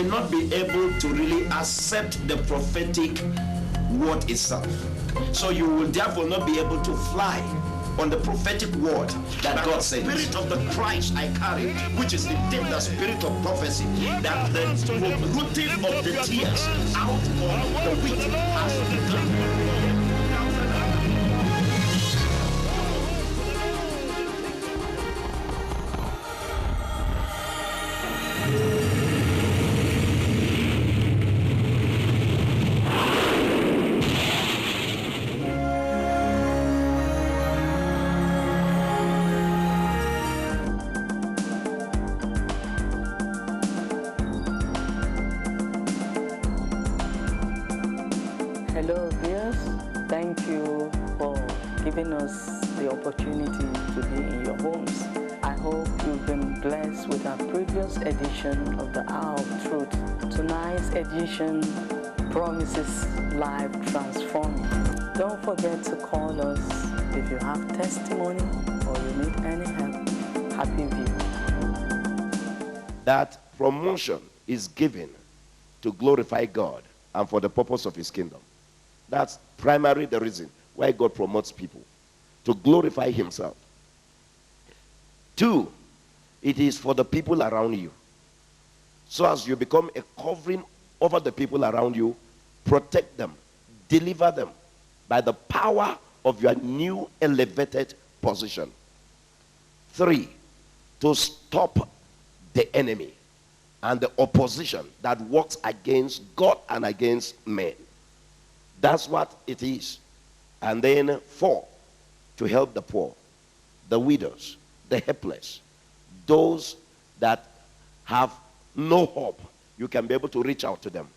may not be able to really accept the prophetic word itself. So you will therefore not be able to fly on the prophetic word that God said. The spirit of the Christ I carry, which is indeed the spirit of prophecy, that the rooting of the tears out of the wheat has begun. Hello viewers, thank you for giving us the opportunity to be in your homes. I hope you've been blessed with our previous edition of the Hour of Truth. Tonight's edition promises life transforming. Don't forget to call us if you have testimony or you need any help. Happy viewing. That promotion is given to glorify God and for the purpose of his kingdom. That's primarily the reason why God promotes people, to glorify himself. 2, it is for the people around you. So as you become a covering over the people around you, protect them, deliver them by the power of your new elevated position. 3, to stop the enemy and the opposition that works against God and against men. That's what it is. And then 4, to help the poor, the widows, the helpless, those that have no hope. You can be able to reach out to them.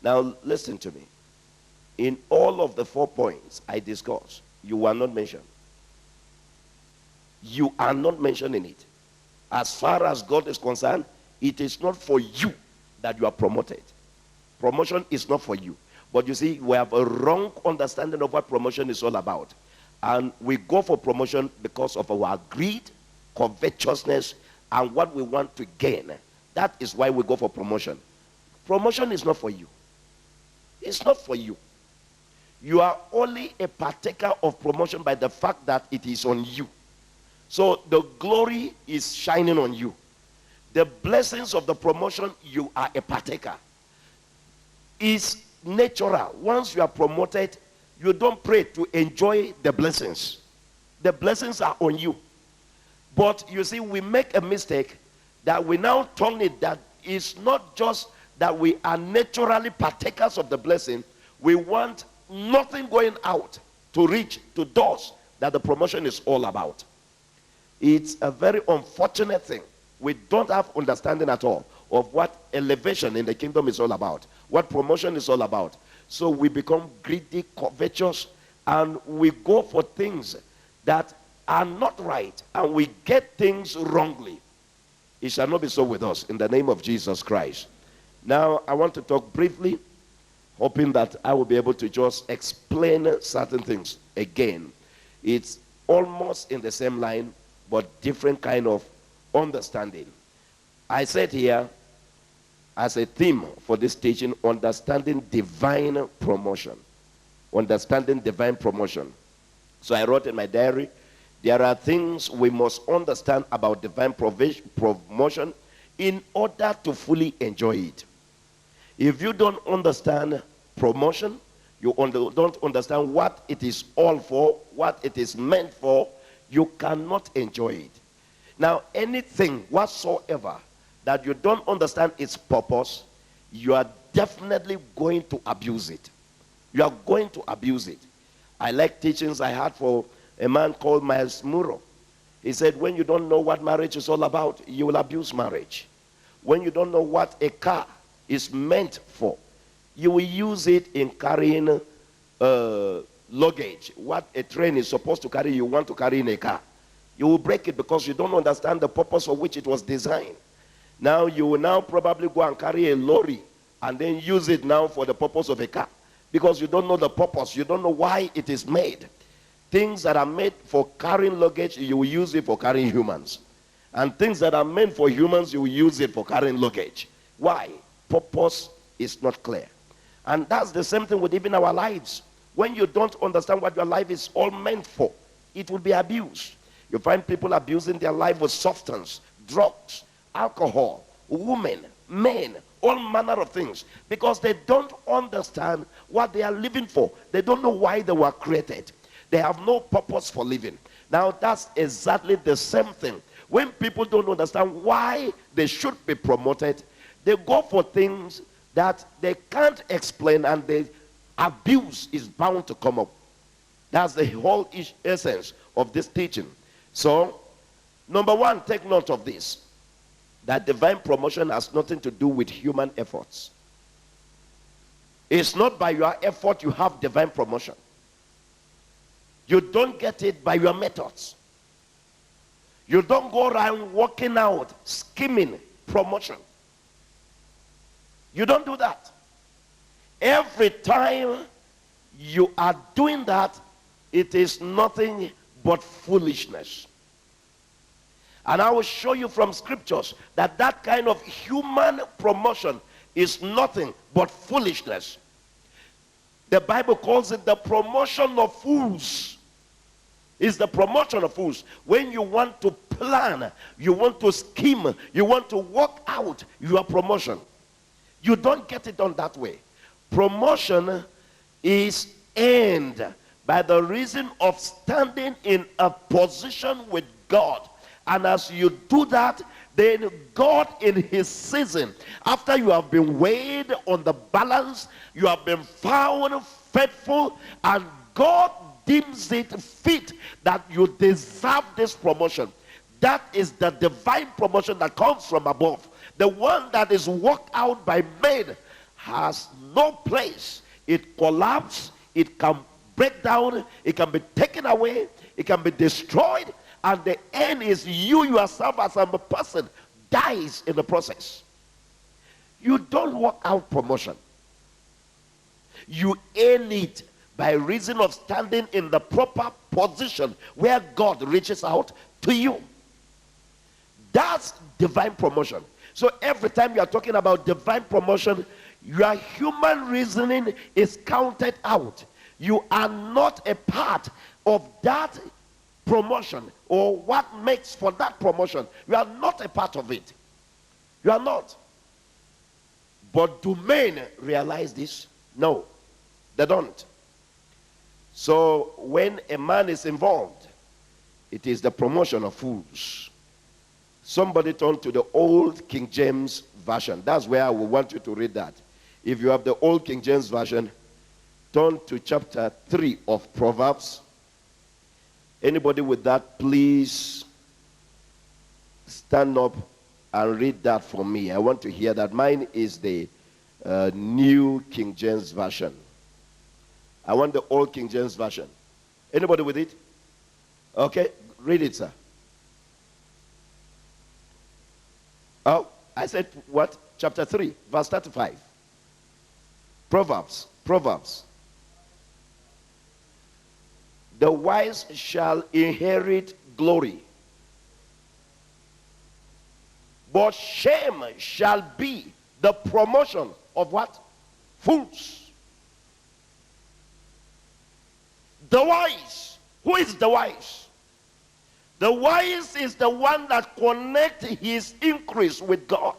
Now listen to me. In all of the 4 points I discussed, you are not mentioned. You are not mentioned in it. As far as God is concerned, it is not for you that you are promoted. Promotion is not for you. But you see, we have a wrong understanding of what promotion is all about. And we go for promotion because of our greed, covetousness, and what we want to gain. That is why we go for promotion. Promotion is not for you. It's not for you. You are only a partaker of promotion by the fact that it is on you. So the glory is shining on you. The blessings of the promotion, you are a partaker. Is natural. Once you are promoted, you don't pray to enjoy the blessings. The blessings are on you. But you see, we make a mistake that we now turn it that it's not just that we are naturally partakers of the blessing. We want nothing going out to reach to doors that the promotion is all about. It's a very unfortunate thing. We don't have understanding at all of what elevation in the kingdom is all about, what promotion is all about. So we become greedy, covetous, and we go for things that are not right, and we get things wrongly. It shall not be so with us in the name of Jesus Christ. Now, I want to talk briefly, hoping that I will be able to just explain certain things again. It's almost in the same line, but different kind of understanding. I said here, as a theme for this teaching, understanding divine promotion. Understanding divine promotion. So I wrote in my diary, there are things we must understand about divine promotion in order to fully enjoy it. If you don't understand promotion, you don't understand what it is all for, what it is meant for, you cannot enjoy it. Now, anything whatsoever that you don't understand its purpose, you are definitely going to abuse it. You are going to abuse it. I like teachings I had for a man called Miles Muro. He said, when you don't know what marriage is all about, you will abuse marriage. When you don't know what a car is meant for, you will use it in carrying luggage. What a train is supposed to carry, you want to carry in a car. You will break it because you don't understand the purpose for which it was designed. Now you will now probably go and carry a lorry and then use it now for the purpose of a car. Because you don't know the purpose. You don't know why it is made. Things that are made for carrying luggage, you will use it for carrying humans. And things that are meant for humans, you will use it for carrying luggage. Why? purpose is not clear. And that's the same thing with even our lives. When you don't understand what your life is all meant for, it will be abused. You find people abusing their life with substance, drugs, alcohol, women, men, all manner of things, because they don't understand what they are living for. They don't know why they were created. They have no purpose for living. Now that's exactly the same thing. When people don't understand why they should be promoted, they go for things that they can't explain, and the abuse is bound to come up. That's the whole essence of this teaching. So, number one, take note of this, that divine promotion has nothing to do with human efforts. It's not by your effort you have divine promotion. You don't get it by your methods. You don't go around working out, scheming promotion. You don't do that. Every time you are doing that, it is nothing but foolishness. And I will show you from scriptures that that kind of human promotion is nothing but foolishness. The Bible calls it the promotion of fools. It's the promotion of fools. When you want to plan, you want to scheme, you want to work out your promotion, you don't get it done that way. Promotion is earned by the reason of standing in a position with God. And as you do that, then God in his season, after you have been weighed on the balance, you have been found faithful, and God deems it fit that you deserve this promotion. That is the divine promotion that comes from above. The one that is worked out by men has no place. It collapses, it can break down, it can be taken away, it can be destroyed, and the end is you yourself as a person dies in the process. You don't work out promotion. You earn it by reason of standing in the proper position where God reaches out to you. That's divine promotion. So every time you are talking about divine promotion, your human reasoning is counted out. You are not a part of that promotion or what makes for that promotion. You are not a part of it. You are not. But do men realize this? No, they don't. So when a man is involved, it is the promotion of fools. Somebody turn to the old King James Version. That's where I will want you to read that. If you have the old King James Version, turn to chapter 3 of Proverbs. Anybody with that, please stand up and read that for me. I want to hear that. Mine is the New King James Version. I want the old King James Version. Anybody with it? Okay, read it, sir. Oh, I said what? Chapter 3, verse 35. Proverbs. The wise shall inherit glory, but shame shall be the promotion of what? Fools. The wise. Who is the wise? The wise is the one that connects his increase with God.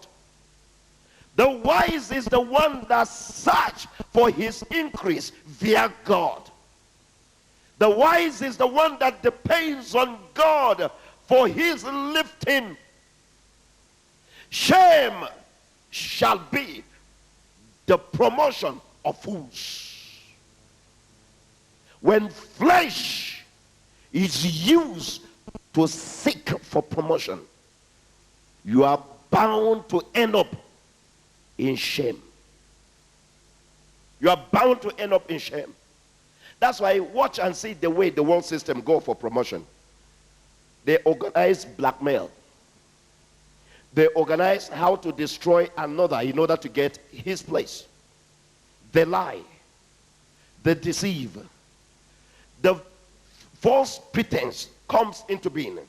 The wise is the one that searches for his increase via God. The wise is the one that depends on God for his lifting. Shame shall be the promotion of fools. When flesh is used to seek for promotion, you are bound to end up in shame. You are bound to end up in shame. That's why watch and see the way the world system go for promotion. They organize blackmail. They organize how to destroy another in order to get his place. They lie. They deceive. The false pretense comes into being.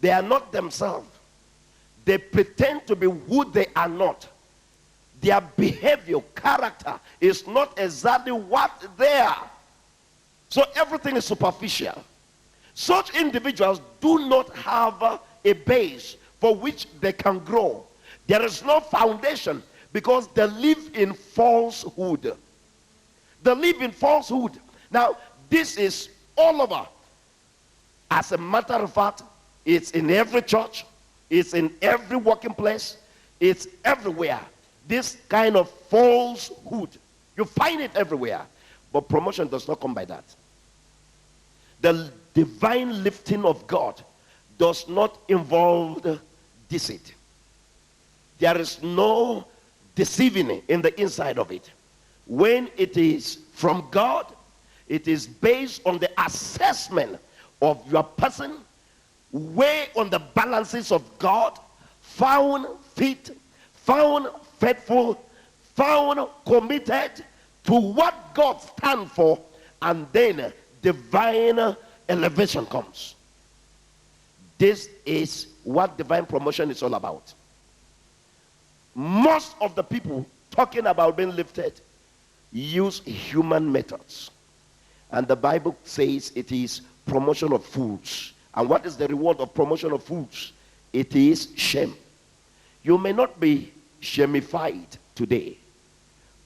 They are not themselves. They pretend to be who they are not. their behavior, character is not exactly what they are. So everything is superficial. Such individuals do not have a base for which they can grow. There is no foundation because they live in falsehood. They live in falsehood. Now, this is all over. As a matter of fact, it's in every church, it's in every working place, it's everywhere. This kind of falsehood, you find it everywhere. But promotion does not come by that. The divine lifting of God does not involve deceit. There is no deceiving in the inside of it. When it is from God, it is based on the assessment of your person, weigh on the balances of God, found fit, found faithful, found committed to what God stands for, and then divine elevation comes. This is what divine promotion is all about. Most of the people talking about being lifted use human methods. And the Bible says it is promotion of fools. And what is the reward of promotion of fools? It is shame. You may not be shamified today,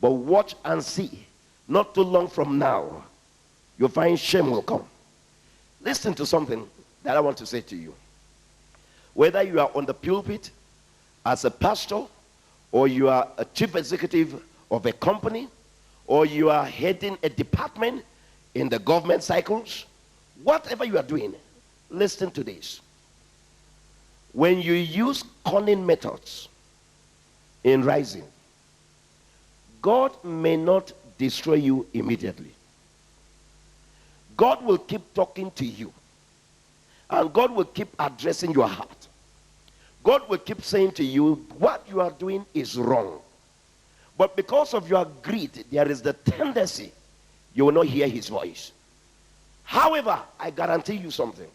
but watch and see. Not too long from now, you'll find shame will come. Listen to something that I want to say to you. Whether you are on the pulpit as a pastor, or you are a chief executive of a company, or you are heading a department in the government cycles, whatever you are doing, listen to this. When you use cunning methods in rising, God may not destroy you immediately. God will keep talking to you, and God will keep addressing your heart. God will keep saying to you, what you are doing is wrong. But because of your greed, there is the tendency you will not hear his voice. However, I guarantee you something.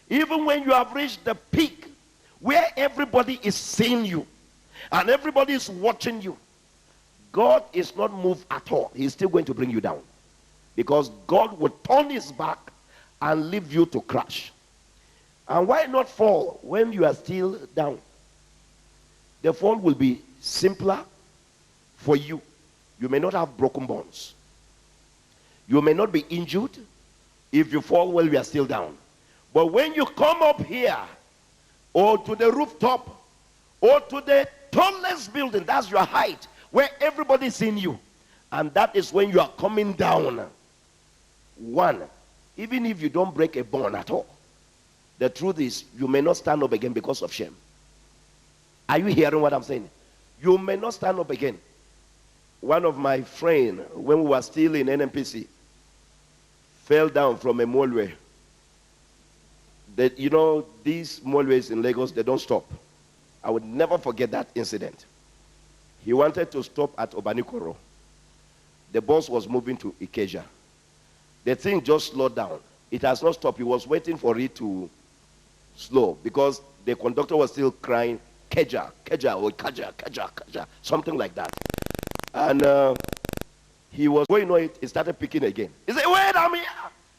Even when you have reached the peak where everybody is seeing you and everybody is watching you, God is not moved at all. He's still going to bring you down. Because God will turn his back and leave you to crash. And why not fall when you are still down? The fall will be simpler for you. You may not have broken bones. You may not be injured if you fall while you are still down. But when you come up here, or to the rooftop, or to the tallest building, that's your height, where everybody is seeing you. And that is when you are coming down. One, even if you don't break a bone at all, the truth is, you may not stand up again because of shame. Are you hearing what I'm saying? You may not stand up again. One of my friends, when we were still in NMPC, fell down from a motorway. You know, these motorways in Lagos, they don't stop. I would never forget that incident. He wanted to stop at Obanikoro. The bus was moving to Ikeja. The thing just slowed down. It has not stopped. He was waiting for it to slow because the conductor was still crying, Keja, Keja, or Kaja, Kaja, Kaja, something like that. And he was going on it, he started picking again. He said, wait, I'm here.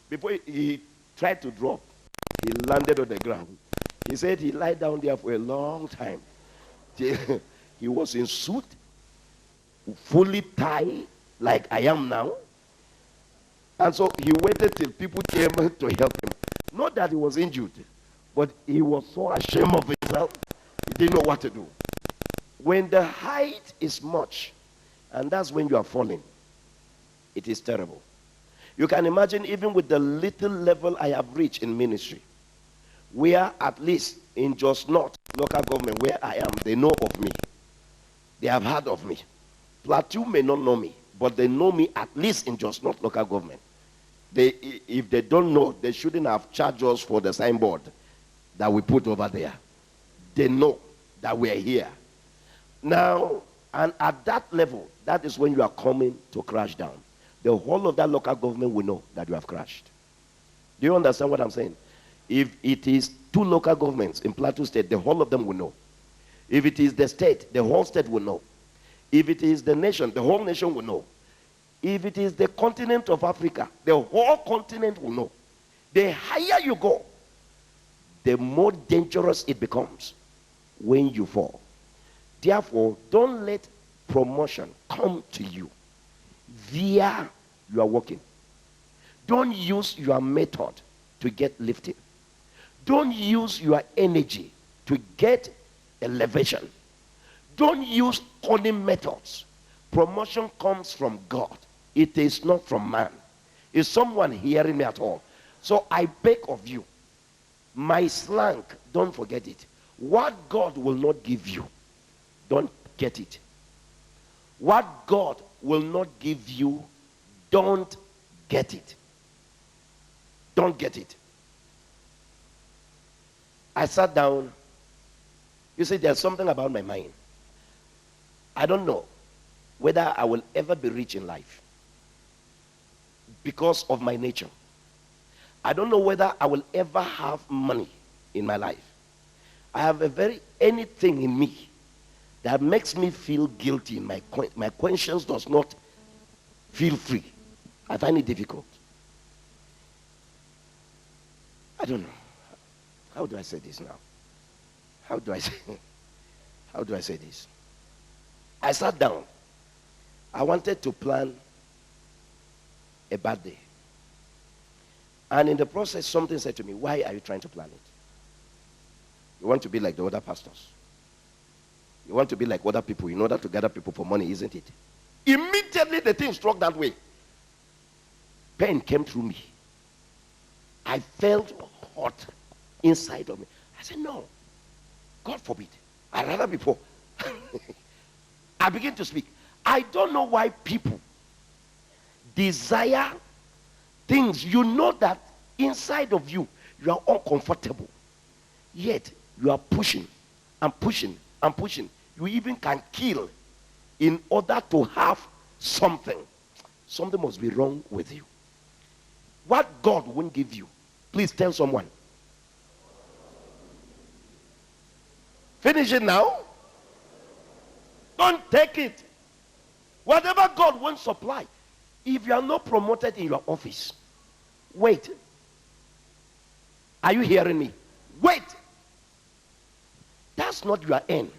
Before he tried to drop, he landed on the ground. He said he lied down there for a long time. He was in suit, fully tied, like I am now. And so he waited till people came to help him. Not that he was injured, but he was so ashamed of himself, he didn't know what to do. When the height is much, and that's when you are falling, it is terrible. You can imagine, even with the little level I have reached in ministry, where at least in Just North local government where I am, they know of me. They have heard of me. Plateau may not know me, but they know me at least in Just North local government. If they don't know, they shouldn't have charged us for the signboard that we put over there. They know that we are here. Now, and at that level, that is when you are coming to crash down. The whole of that local government will know that you have crashed. Do you understand what I'm saying? If it is 2 local governments in Plateau State, the whole of them will know. If it is the state, the whole state will know. If it is the nation, the whole nation will know. If it is the continent of Africa, the whole continent will know. The higher you go, the more dangerous it becomes when you fall. Therefore, don't let promotion come to you via you are working. Don't use your method to get lifted. Don't use your energy to get elevation. Don't use cunning methods. Promotion comes from God. It is not from man. Is someone hearing me at all? So I beg of you, my slang, don't forget it. What God will not give you, don't get it. What God will not give you, don't get it. Don't get it. I sat down. You see, there's something about my mind. I don't know whether I will ever be rich in life because of my nature. I don't know whether I will ever have money in my life. I have anything in me that makes me feel guilty. My conscience does not feel free. I find it difficult. I don't know. How do I say this now? How do I say this? I sat down. I wanted to plan a birthday. And in the process, something said to me, why are you trying to plan it? You want to be like the other pastors. You want to be like other people in order to gather people for money, isn't it? Immediately the thing struck that way. Pain came through me. I felt hot inside of me. I said, no, God forbid. I'd rather be poor. I begin to speak. I don't know why people desire things. You know that inside of you, you are uncomfortable. Yet, you are pushing and pushing and pushing. You even can kill in order to have something. Something must be wrong with you. What God won't give you, please tell someone. Finish it now. Don't take it. Whatever God won't supply. If you are not promoted in your office, wait. Are you hearing me? Wait. That's not your end.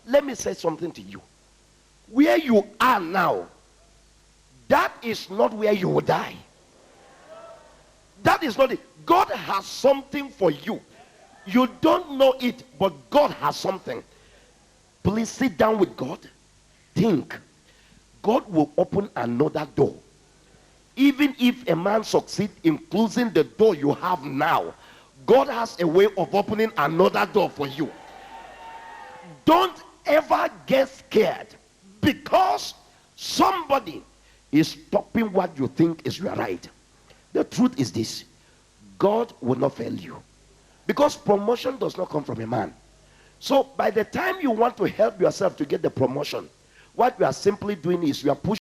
Let me say something to you. Where you are now, that is not where you will die. That is not it. God has something for you. You don't know it, but God has something. Please sit down with God. Think. God will open another door. Even if a man succeeds in closing the door you have now, God has a way of opening another door for you. Don't ever get scared because somebody is stopping what you think is your right. The truth is this: God will not fail you, because promotion does not come from a man. So by the time you want to help yourself to get the promotion, what you are simply doing is you are pushing